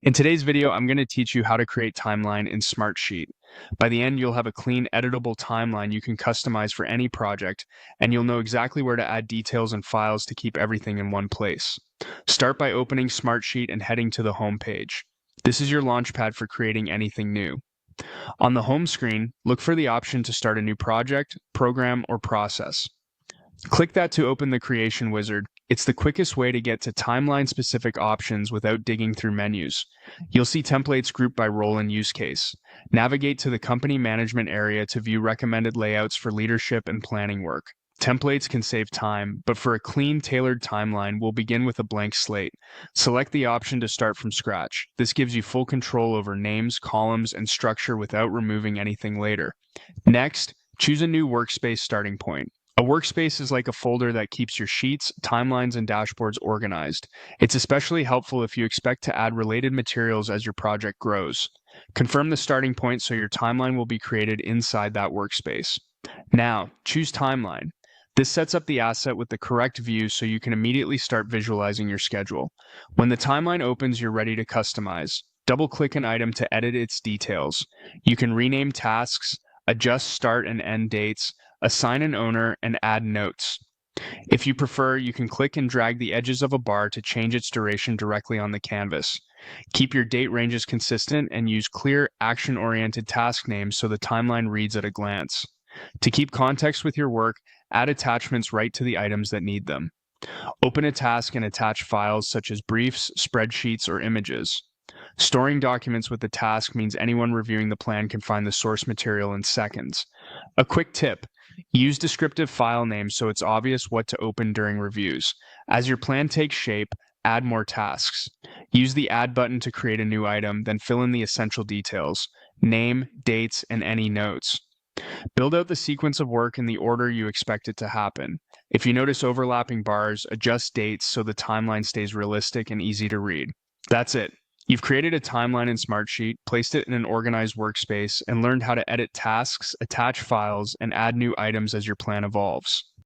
In today's video, I'm going to teach you how to create timeline in Smartsheet. By the end, you'll have a clean, editable timeline you can customize for any project, and you'll know exactly where to add details and files to keep everything in one place. Start by opening Smartsheet and heading to the home page. This is your launchpad for creating anything new. On the home screen, look for the option to start a new project, program, or process. Click that to open the Creation Wizard. It's the quickest way to get to timeline-specific options without digging through menus. You'll see templates grouped by role and use case. Navigate to the Company Management area to view recommended layouts for leadership and planning work. Templates can save time, but for a clean, tailored timeline, we'll begin with a blank slate. Select the option to start from scratch. This gives you full control over names, columns, and structure without removing anything later. Next, choose a new workspace starting point. A workspace is like a folder that keeps your sheets, timelines, and dashboards organized. It's especially helpful if you expect to add related materials as your project grows. Confirm the starting point so your timeline will be created inside that workspace. Now, choose Timeline. This sets up the asset with the correct view so you can immediately start visualizing your schedule. When the timeline opens, you're ready to customize. Double-click an item to edit its details. You can rename tasks, adjust start and end dates, assign an owner, and add notes. If you prefer, you can click and drag the edges of a bar to change its duration directly on the canvas. Keep your date ranges consistent and use clear, action-oriented task names so the timeline reads at a glance. To keep context with your work, add attachments right to the items that need them. Open a task and attach files such as briefs, spreadsheets, or images. Storing documents with the task means anyone reviewing the plan can find the source material in seconds. A quick tip: use descriptive file names so it's obvious what to open during reviews. As your plan takes shape, add more tasks. Use the Add button to create a new item, then fill in the essential details: name, dates, and any notes. Build out the sequence of work in the order you expect it to happen. If you notice overlapping bars, adjust dates so the timeline stays realistic and easy to read. That's it. You've created a timeline in Smartsheet, placed it in an organized workspace, and learned how to edit tasks, attach files, and add new items as your plan evolves.